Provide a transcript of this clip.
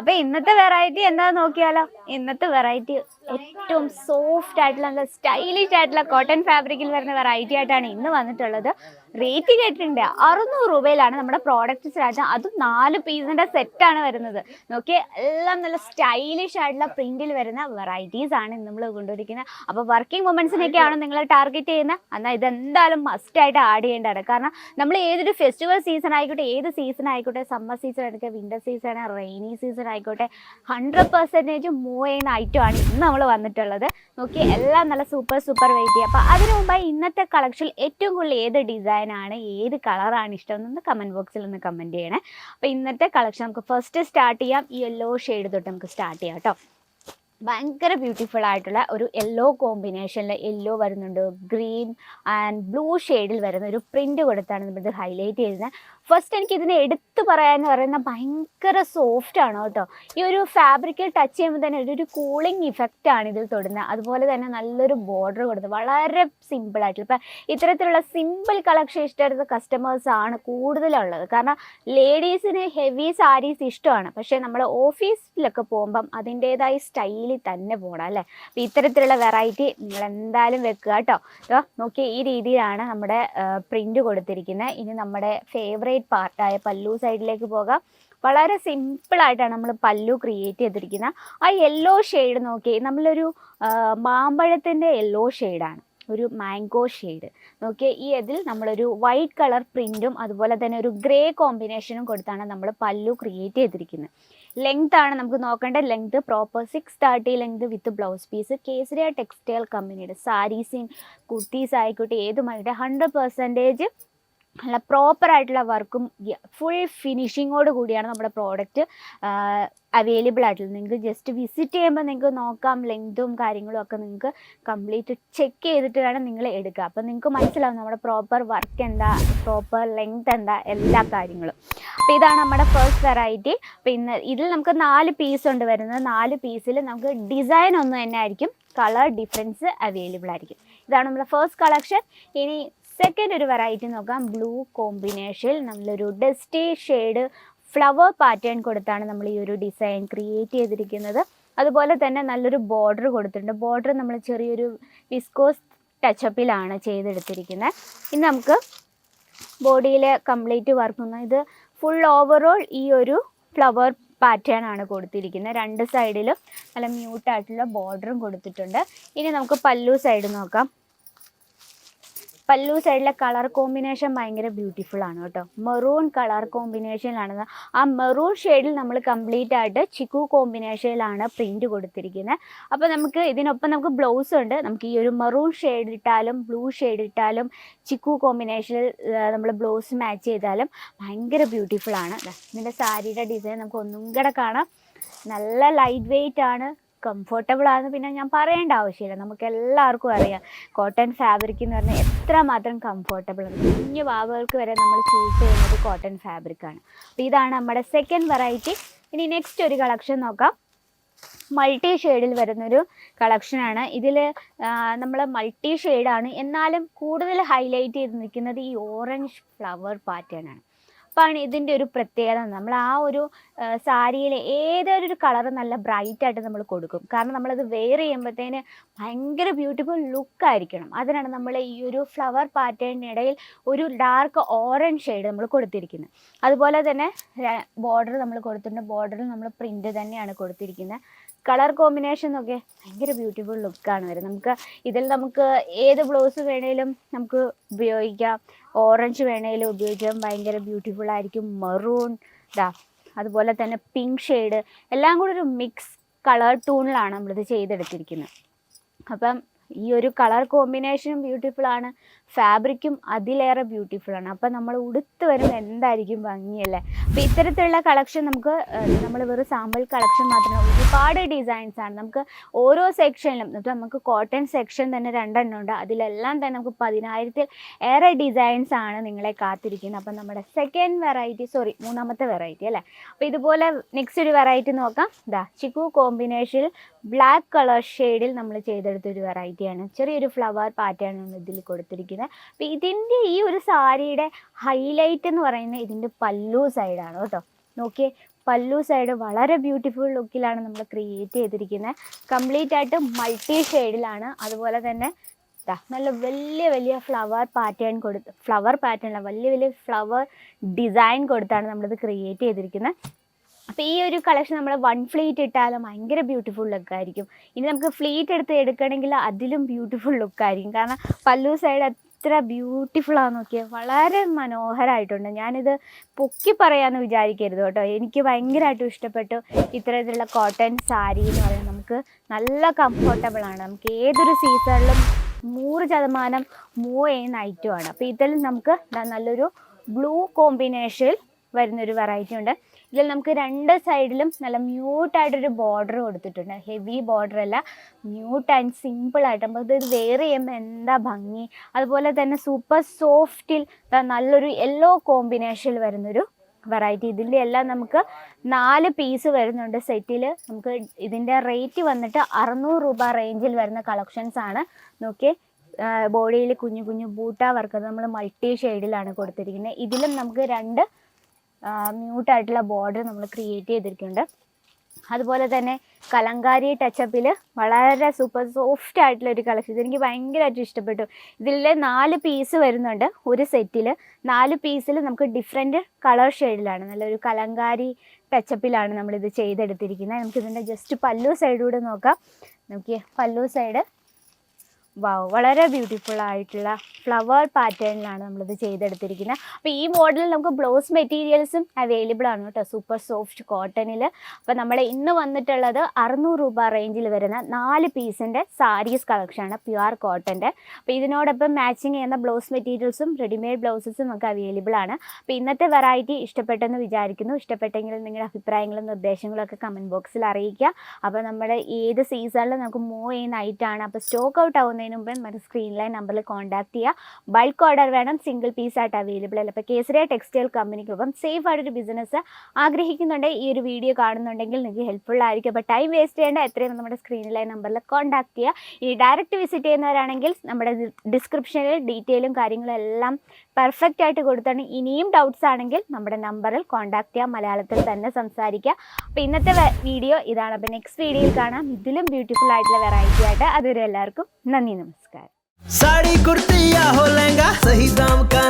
അപ്പൊ ഇന്നത്തെ വെറൈറ്റി എന്താന്ന് നോക്കിയാലോ. ഇന്നത്തെ വെറൈറ്റി ഏറ്റവും സോഫ്റ്റ് ആയിട്ടുള്ള നല്ല സ്റ്റൈലിഷ് ആയിട്ടുള്ള കോട്ടൺ ഫാബ്രിക്കിൽ വരുന്ന വെറൈറ്റി ആയിട്ടാണ് ഇന്ന് വന്നിട്ടുള്ളത്. റേറ്റ് കേട്ടിട്ടുണ്ട് 600 രൂപയിലാണ് നമ്മുടെ പ്രോഡക്റ്റ് സ്റ്റാർട്ട്. അതും 4 പീസിന്റെ സെറ്റാണ് വരുന്നത്. നോക്കിയേ, എല്ലാം നല്ല സ്റ്റൈലിഷ് ആയിട്ടുള്ള പ്രിന്റിൽ വരുന്ന വെറൈറ്റീസ് ആണ് നമ്മൾ കൊണ്ടുവരിക്കുന്നത്. അപ്പോൾ വർക്കിംഗ് വുമൻസിനൊക്കെയാണ് നിങ്ങൾ ടാർഗറ്റ് ചെയ്യുന്നത്, എന്നാൽ ഇതെന്തായാലും മസ്റ്റ് ആയിട്ട് ആഡ് ചെയ്യേണ്ടതാണ്. കാരണം നമ്മൾ ഏതൊരു ഫെസ്റ്റിവൽ സീസൺ ആയിക്കോട്ടെ, ഏത് സീസൺ ആയിക്കോട്ടെ, സമ്മർ സീസൺ ആയിക്കോട്ടെ, വിന്റർ സീസൺ, റെയിനി സീസൺ ആയിക്കോട്ടെ, 100% മൂവ് ചെയ്യുന്ന ഐറ്റമാണ് ഇന്ന് നമ്മൾ വന്നിട്ടുള്ളത്. നോക്കി, എല്ലാം നല്ല സൂപ്പർ വെയിറ്റ് ചെയ്യുക. അപ്പോൾ അതിനു മുമ്പായി ഇന്നത്തെ കളക്ഷൻ ഏറ്റവും കൂടുതൽ ഏത് ഡിസൈനാണ്, ഏത് കളറാണ് ഇഷ്ടം എന്നൊന്ന് കമൻറ്റ് ബോക്സിൽ ഒന്ന് കമൻറ്റ് ചെയ്യണേ. അപ്പോൾ ഇന്നത്തെ കളക്ഷൻ നമുക്ക് ഫസ്റ്റ് സ്റ്റാർട്ട് ചെയ്യാം. ഈ യെല്ലോ ഷെയ്ഡ് തൊട്ട് നമുക്ക് സ്റ്റാർട്ട് ചെയ്യാം കേട്ടോ. ഭയങ്കര ബ്യൂട്ടിഫുൾ ആയിട്ടുള്ള ഒരു യെല്ലോ കോമ്പിനേഷനിൽ യെല്ലോ വരുന്നുണ്ട്, ഗ്രീൻ ആൻഡ് ബ്ലൂ ഷെയ്ഡിൽ വരുന്ന ഒരു പ്രിന്റ് കൊടുത്താണ് നമ്മളിത് ഹൈലൈറ്റ് ചെയ്യുന്നത്. ഫസ്റ്റ് എനിക്ക് ഇതിനെ എടുത്തു പറയാന്ന് പറയുന്നത് ഭയങ്കര സോഫ്റ്റ് ആണ് കേട്ടോ. ഈ ഒരു ഫാബ്രിക്കിൽ ടച്ച് ചെയ്യുമ്പോൾ തന്നെ ഒരു കൂളിംഗ് ഇഫക്റ്റ് ആണ് ഇതിൽ തൊടുന്നത്. അതുപോലെ തന്നെ നല്ലൊരു ബോർഡർ കൊടുത്ത് വളരെ സിമ്പിൾ ആയിട്ടുള്ള, ഇപ്പം ഇത്തരത്തിലുള്ള സിമ്പിൾ കളക്ഷൻ ഇഷ്ടപ്പെടുന്ന കസ്റ്റമേഴ്സ് ആണ് കൂടുതലുള്ളത്. കാരണം ലേഡീസിന് ഹെവി സാരീസ് ഇഷ്ടമാണ്, പക്ഷേ നമ്മൾ ഓഫീസിലൊക്കെ പോകുമ്പം അതിൻ്റെതായ സ്റ്റൈലിൽ തന്നെ പോകണം അല്ലേ. അപ്പം ഇത്തരത്തിലുള്ള വെറൈറ്റി നിങ്ങൾ എന്തായാലും വെക്കുക കേട്ടോ. നോക്കി, ഈ രീതിയിലാണ് നമ്മുടെ പ്രിന്റ് കൊടുത്തിരിക്കുന്നത്. ഇനി നമ്മുടെ ഫേവറേറ്റ് പാർട്ടായ പല്ലു സൈഡിലേക്ക് പോകാം. വളരെ സിമ്പിളായിട്ടാണ് നമ്മൾ പല്ലു ക്രിയേറ്റ് ചെയ്തിരിക്കുന്നത്. ആ യെല്ലോ ഷെയ്ഡ് നോക്കി, നമ്മളൊരു മാമ്പഴത്തിൻ്റെ യെല്ലോ ഷെയ്ഡാണ്, ഒരു മാംഗോ ഷെയ്ഡ് നോക്കിയേ. ഈ ഇതിൽ നമ്മളൊരു വൈറ്റ് കളർ പ്രിൻറ്റും അതുപോലെ തന്നെ ഒരു ഗ്രേ കോമ്പിനേഷനും കൊടുത്താണ് നമ്മൾ പല്ലു ക്രിയേറ്റ് ചെയ്തിരിക്കുന്നത്. ലെങ്ത് ആണ് നമുക്ക് നോക്കേണ്ട. Length proper 630 length with blouse piece. Kesariya textile കമ്പനിയുടെ സാരീസും കുർത്തീസ് ആയിക്കോട്ടെ ഏതുമായിക്കോട്ടെ 100% നല്ല പ്രോപ്പറായിട്ടുള്ള വർക്കും ഫുൾ ഫിനിഷിങ്ങോട് കൂടിയാണ് നമ്മുടെ പ്രോഡക്റ്റ് അവൈലബിൾ ആയിട്ടുള്ളത്. നിങ്ങൾക്ക് ജസ്റ്റ് വിസിറ്റ് ചെയ്യുമ്പോൾ നിങ്ങൾക്ക് നോക്കാം, ലെങ്തും കാര്യങ്ങളും ഒക്കെ നിങ്ങൾക്ക് കംപ്ലീറ്റ് ചെക്ക് ചെയ്തിട്ട് വേണം നിങ്ങൾ എടുക്കുക. അപ്പോൾ നിങ്ങൾക്ക് മനസ്സിലാവും നമ്മുടെ പ്രോപ്പർ വർക്ക് എന്താ, പ്രോപ്പർ ലെങ്ത് എന്താ, എല്ലാ കാര്യങ്ങളും. അപ്പോൾ ഇതാണ് നമ്മുടെ ഫസ്റ്റ് വെറൈറ്റി. അപ്പോൾ ഇതിൽ നമുക്ക് 4 പീസ് ഉണ്ട് വരുന്നത്. 4 പീസിൽ നമുക്ക് ഡിസൈൻ ഒന്നും തന്നെ ആയിരിക്കും, കളർ ഡിഫറൻസ് അവൈലബിൾ ആയിരിക്കും. ഇതാണ് നമ്മുടെ ഫസ്റ്റ് കളക്ഷൻ. ഇനി സെക്കൻഡ് ഒരു വെറൈറ്റി നോക്കാം. ബ്ലൂ കോമ്പിനേഷനിൽ നമ്മളൊരു ഡസ്റ്റി ഷെയ്ഡ് ഫ്ലവർ പാറ്റേൺ കൊടുത്താണ് നമ്മൾ ഈ ഒരു ഡിസൈൻ ക്രിയേറ്റ് ചെയ്തിരിക്കുന്നത്. അതുപോലെ തന്നെ നല്ലൊരു ബോർഡർ കൊടുത്തിട്ടുണ്ട്. ബോർഡർ നമ്മൾ ചെറിയൊരു വിസ്കോസ് ടച്ചപ്പിലാണ് ചെയ്തെടുത്തിരിക്കുന്നത്. ഇനി നമുക്ക് ബോഡിയിൽ കംപ്ലീറ്റ് വർക്കുന്ന ഇത് ഫുൾ ഓവറോൾ ഈ ഒരു ഫ്ലവർ പാറ്റേൺ ആണ് കൊടുത്തിരിക്കുന്നത്. 2 സൈഡിലും നല്ല മ്യൂട്ടായിട്ടുള്ള ബോർഡറും കൊടുത്തിട്ടുണ്ട്. ഇനി നമുക്ക് പല്ലു സൈഡ് നോക്കാം. പല്ലു സൈഡിലെ കളർ കോമ്പിനേഷൻ ഭയങ്കര ബ്യൂട്ടിഫുൾ ആണ് കേട്ടോ. മെറൂൺ കളർ കോമ്പിനേഷനിലാണ്. ആ മെറൂൺ ഷെയ്ഡിൽ നമ്മൾ കംപ്ലീറ്റ് ആയിട്ട് ചിക്കു കോമ്പിനേഷനിലാണ് പ്രിന്റ് കൊടുത്തിരിക്കുന്നത്. അപ്പോൾ നമുക്ക് ഇതിനൊപ്പം നമുക്ക് ബ്ലൗസ് ഉണ്ട്. നമുക്ക് ഈ ഒരു മെറൂൺ ഷെയ്ഡ് ഇട്ടാലും ബ്ലൂ ഷെയ്ഡ് ഇട്ടാലും ചിക്കു കോമ്പിനേഷനിൽ നമ്മൾ ബ്ലൗസ് മാച്ച് ചെയ്താലും ഭയങ്കര ബ്യൂട്ടിഫുൾ ആണ്. ഇതിൻ്റെ സാരിയുടെ ഡിസൈൻ നമുക്ക് ഒന്നും കൂടെ കാണാം. നല്ല ലൈറ്റ് വെയ്റ്റ് ആണ്, കംഫർട്ടബിൾ ആണ്. പിന്നെ ഞാൻ പറയേണ്ട ആവശ്യമില്ല, നമുക്ക് എല്ലാവർക്കും അറിയാം കോട്ടൺ ഫാബ്രിക് എന്ന് പറഞ്ഞാൽ എത്രമാത്രം കംഫർട്ടബിൾ ആണ്. കുഞ്ഞു വാവുകൾക്ക് വരെ നമ്മൾ ചൂസ് ചെയ്യുന്നത് കോട്ടൺ ഫാബ്രിക്കാണ്. അപ്പോൾ ഇതാണ് നമ്മുടെ സെക്കൻഡ് വെറൈറ്റി. ഇനി നെക്സ്റ്റ് ഒരു കളക്ഷൻ നോക്കാം. മൾട്ടി ഷെയ്ഡിൽ വരുന്നൊരു കളക്ഷനാണ്. ഇതിൽ നമ്മൾ മൾട്ടി ഷെയ്ഡാണ്, എന്നാലും കൂടുതൽ ഹൈലൈറ്റ് ചെയ്ത് നിൽക്കുന്നത് ഈ ഓറഞ്ച് ഫ്ലവർ പാറ്റേൺ ആണ്. അപ്പോൾ ഇതിൻ്റെ ഒരു പ്രത്യേകത, നമ്മൾ ആ ഒരു സാരിയിലെ ഏതൊരു കളർ നല്ല ബ്രൈറ്റായിട്ട് നമ്മൾ കൊടുക്കും. കാരണം നമ്മളത് വെയർ ചെയ്യുമ്പോഴത്തേന് ഭയങ്കര ബ്യൂട്ടിഫുൾ ലുക്കായിരിക്കണം. അതിനാണ് നമ്മൾ ഈ ഒരു ഫ്ലവർ പാറ്റേണിനിടയിൽ ഒരു ഡാർക്ക് ഓറഞ്ച് ഷെയ്ഡ് നമ്മൾ കൊടുത്തിരിക്കുന്നത്. അതുപോലെ തന്നെ ബോർഡർ നമ്മൾ കൊടുത്തിട്ടുണ്ട്. ബോർഡറിൽ നമ്മൾ പ്രിൻ്റ് തന്നെയാണ് കൊടുത്തിരിക്കുന്നത്. കളർ കോമ്പിനേഷൻ ഒക്കെ ഭയങ്കര ബ്യൂട്ടിഫുൾ ലുക്കാണ് വരുന്നത്. നമുക്ക് ഇതിൽ നമുക്ക് ഏത് ബ്ലൗസ് വേണേലും നമുക്ക് ഉപയോഗിക്കാം, ഓറഞ്ച് വേണേലും ഉപയോഗിക്കാം, ഭയങ്കര ബ്യൂട്ടിഫുൾ ആയിരിക്കും. മെറൂൺ അതുപോലെ തന്നെ പിങ്ക് ഷെയ്ഡ് എല്ലാം കൂടി ഒരു മിക്സ് കളർ ടൂണിലാണ് നമ്മളിത് ചെയ്തെടുത്തിരിക്കുന്നത്. അപ്പം ഈ ഒരു കളർ കോമ്പിനേഷനും ബ്യൂട്ടിഫുൾ ആണ്, ഫാബ്രിക്കും അതിലേറെ ബ്യൂട്ടിഫുൾ ആണ്. അപ്പം നമ്മൾ ഉടുത്ത് വരുമ്പോൾ എന്തായിരിക്കും ഭംഗിയല്ലേ. അപ്പോൾ ഇത്തരത്തിലുള്ള കളക്ഷൻ നമുക്ക് നമ്മൾ വെറും സാമ്പിൾ കളക്ഷൻ മാത്രമല്ല, ഒരുപാട് ഡിസൈൻസ് ആണ്. നമുക്ക് ഓരോ സെക്ഷനിലും ഇപ്പം നമുക്ക് കോട്ടൺ സെക്ഷൻ തന്നെ 2 എണ്ണം ഉണ്ട്. അതിലെല്ലാം തന്നെ നമുക്ക് 10,000-ൽ ഏറെ ഡിസൈൻസ് ആണ് നിങ്ങളെ കാത്തിരിക്കുന്നത്. അപ്പം നമ്മുടെ മൂന്നാമത്തെ വെറൈറ്റി അല്ലേ. അപ്പോൾ ഇതുപോലെ നെക്സ്റ്റ് ഒരു വെറൈറ്റി നോക്കാം. ചിക്കു കോമ്പിനേഷനിൽ ബ്ലാക്ക് കളർ ഷെയ്ഡിൽ നമ്മൾ ചെയ്തെടുത്തൊരു വെറൈറ്റിയാണ്. ചെറിയൊരു ഫ്ലവർ പാറ്റേൺ ആണ് ഇതിൽ കൊടുത്തിരിക്കുന്നത്. അപ്പോൾ ഇതിൻ്റെ ഈ ഒരു സാരിയുടെ ഹൈലൈറ്റ് എന്ന് പറയുന്നത് ഇതിൻ്റെ പല്ലു സൈഡാണ് കേട്ടോ. നോക്കിയേ, പല്ലു സൈഡ് വളരെ ബ്യൂട്ടിഫുൾ ലുക്കിലാണ് നമ്മൾ ക്രിയേറ്റ് ചെയ്തിരിക്കുന്നത്. കംപ്ലീറ്റ് ആയിട്ട് മൾട്ടി ഷെയ്ഡിലാണ്. അതുപോലെ തന്നെ നല്ല വലിയ വലിയ ഫ്ലവർ പാറ്റേൺ വലിയ വലിയ ഫ്ലവർ ഡിസൈൻ കൊടുത്താണ് നമ്മളിത് ക്രിയേറ്റ് ചെയ്തിരിക്കുന്നത്. അപ്പോൾ ഈ ഒരു കളക്ഷൻ നമ്മൾ 1 ഫ്ലീറ്റ് ഇട്ടാലും ഭയങ്കര ബ്യൂട്ടിഫുൾ ലുക്കായിരിക്കും. ഇനി നമുക്ക് ഫ്ലീറ്റ് എടുക്കുകയാണെങ്കിൽ അതിലും ബ്യൂട്ടിഫുൾ ലുക്കായിരിക്കും. കാരണം പല്ലു സൈഡ് എത്ര ബ്യൂട്ടിഫുള്ളാന്ന് നോക്കിയാൽ, വളരെ മനോഹരമായിട്ടുണ്ട്. ഞാനിത് പൊക്കി പറയാമെന്ന് വിചാരിക്കരുത് കേട്ടോ, എനിക്ക് ഭയങ്കരമായിട്ടും ഇഷ്ടപ്പെട്ടു. ഇത്തരത്തിലുള്ള കോട്ടൺ സാരി എന്ന് പറയുന്നത് നമുക്ക് നല്ല കംഫർട്ടബിളാണ്. നമുക്ക് ഏതൊരു സീസണിലും 100% മൂവ് ചെയ്യുന്ന ഐറ്റമാണ്. അപ്പോൾ ഇതിൽ നമുക്ക് നല്ലൊരു ബ്ലൂ കോമ്പിനേഷനിൽ വരുന്നൊരു വെറൈറ്റി ഉണ്ട്. ഇതിൽ നമുക്ക് 2 സൈഡിലും നല്ല മ്യൂട്ടായിട്ടൊരു ബോർഡർ കൊടുത്തിട്ടുണ്ട്. ഹെവി ബോർഡർ അല്ല, മ്യൂട്ട് ആൻഡ് സിമ്പിളായിട്ട് നമുക്ക് ഇത് വെയർ ചെയ്യുമ്പോൾ എന്താ ഭംഗി. അതുപോലെ തന്നെ സൂപ്പർ സോഫ്റ്റിൽ നല്ലൊരു യെല്ലോ കോമ്പിനേഷനിൽ വരുന്നൊരു വെറൈറ്റി. ഇതിൻ്റെ എല്ലാം നമുക്ക് 4 പീസ് വരുന്നുണ്ട് സെറ്റിൽ. നമുക്ക് ഇതിൻ്റെ റേറ്റ് വന്നിട്ട് 600 രൂപ റേഞ്ചിൽ വരുന്ന കളക്ഷൻസ് ആണ്. നോക്കിയേ, ബോഡിയിൽ കുഞ്ഞു കുഞ്ഞു ബൂട്ട വർക്ക് നമ്മൾ മൾട്ടി ഷെയ്ഡിലാണ് കൊടുത്തിരിക്കുന്നത്. ഇതിലും നമുക്ക് 2 മ്യൂട്ടായിട്ടുള്ള ബോർഡർ നമ്മൾ ക്രിയേറ്റ് ചെയ്തിരിക്കുന്നുണ്ട്. അതുപോലെ തന്നെ കലങ്കാരി ടച്ചപ്പിൽ വളരെ സൂപ്പർ സോഫ്റ്റ് ആയിട്ടുള്ള ഒരു കളക്ഷൻ. ഇതെനിക്ക് ഭയങ്കരമായിട്ട് ഇഷ്ടപ്പെട്ടു. ഇതിൽ 4 പീസ് വരുന്നുണ്ട് ഒരു സെറ്റിൽ. 4 പീസിൽ നമുക്ക് ഡിഫറെൻറ്റ് കളർ ഷെയ്ഡിലാണ്, നല്ലൊരു കലങ്കാരി ടച്ചപ്പിലാണ് നമ്മളിത് ചെയ്തെടുത്തിരിക്കുന്നത്. നമുക്കിതിൻ്റെ ജസ്റ്റ് പല്ലു സൈഡൂടെ നോക്കാം. നോക്കിയേ, പല്ലു സൈഡ് വളരെ ബ്യൂട്ടിഫുൾ ആയിട്ടുള്ള ഫ്ലവർ പാറ്റേണിലാണ് നമ്മളിത് ചെയ്തെടുത്തിരിക്കുന്നത്. അപ്പോൾ ഈ മോഡലിൽ നമുക്ക് ബ്ലൗസ് മെറ്റീരിയൽസും അവൈലബിൾ ആണ് കേട്ടോ, സൂപ്പർ സോഫ്റ്റ് കോട്ടണിൽ. അപ്പോൾ നമ്മൾ ഇന്ന് വന്നിട്ടുള്ളത് 600 രൂപ റേഞ്ചിൽ വരുന്ന 4 പീസിൻ്റെ സാരീസ് കളക്ഷനാണ്, പ്യുവർ കോട്ടൻ്റെ. അപ്പോൾ ഇതിനോടൊപ്പം മാച്ചിങ് ചെയ്യുന്ന ബ്ലൗസ് മെറ്റീരിയൽസും റെഡിമെയ്ഡ് ബ്ലൗസസും നമുക്ക് അവൈലബിൾ ആണ്. അപ്പോൾ ഇന്നത്തെ വെറൈറ്റി ഇഷ്ടപ്പെട്ടെന്ന് വിചാരിക്കുന്നു. ഇഷ്ടപ്പെട്ടെങ്കിൽ നിങ്ങളുടെ അഭിപ്രായങ്ങളും നിർദ്ദേശങ്ങളും ഒക്കെ കമൻറ്റ് ബോക്സിൽ അറിയിക്കുക. അപ്പോൾ നമ്മുടെ ഏത് സീസണിലും നമുക്ക് മൂവ് ചെയ്യുന്ന ഐറ്റമാണ്. അപ്പോൾ സ്റ്റോക്ക് ഔട്ട് ആവുന്ന മുമ്പ് നമ്മുടെ സ്ക്രീനിലെ നമ്പറിൽ കോൺടാക്ട് ചെയ്യുക. ബൾക്ക് ഓർഡർ വേണം, സിംഗിൾ പീസ് ആയിട്ട് അവൈലബിൾ അല്ല. അപ്പോൾ കേസരിയ ടെക്സ്റ്റൈൽ കമ്പനിക്കൊപ്പം സേഫ് ആയിട്ടൊരു ബിസിനസ് ആഗ്രഹിക്കുന്നുണ്ടെങ്കിൽ ഈ ഒരു വീഡിയോ കാണുന്നുണ്ടെങ്കിൽ നിങ്ങൾക്ക് ഹെൽപ്ഫുൾ ആയിരിക്കും. അപ്പോൾ ടൈം വേസ്റ്റ് ചെയ്യേണ്ട, എത്രയും നമ്മുടെ സ്ക്രീനിലെ നമ്പറിൽ കോൺടാക്ട് ചെയ്യുക. ഇനി ഡയറക്റ്റ് വിസിറ്റ് ചെയ്യുന്നവരാണെങ്കിൽ നമ്മുടെ ഡിസ്ക്രിപ്ഷനിൽ ഡീറ്റെയിലും കാര്യങ്ങളും എല്ലാം പെർഫെക്റ്റ് ആയിട്ട് കൊടുത്താണ്. ഇനിയും ഡൗട്ട്സ് ആണെങ്കിൽ നമ്മുടെ നമ്പറിൽ കോൺടാക്ട് ചെയ്യുക, മലയാളത്തിൽ തന്നെ സംസാരിക്കുക. അപ്പോൾ ഇന്നത്തെ വീഡിയോ ഇതാണ്. അപ്പോൾ നെക്സ്റ്റ് വീഡിയോയിൽ കാണാം ഇതിലും ബ്യൂട്ടിഫുൾ ആയിട്ടുള്ള വെറൈറ്റി ആയിട്ട്. അതുവരെ എല്ലാവർക്കും നന്ദി, नमस्कार। साड़ी कुर्ती या हो लहंगा, सही दाम का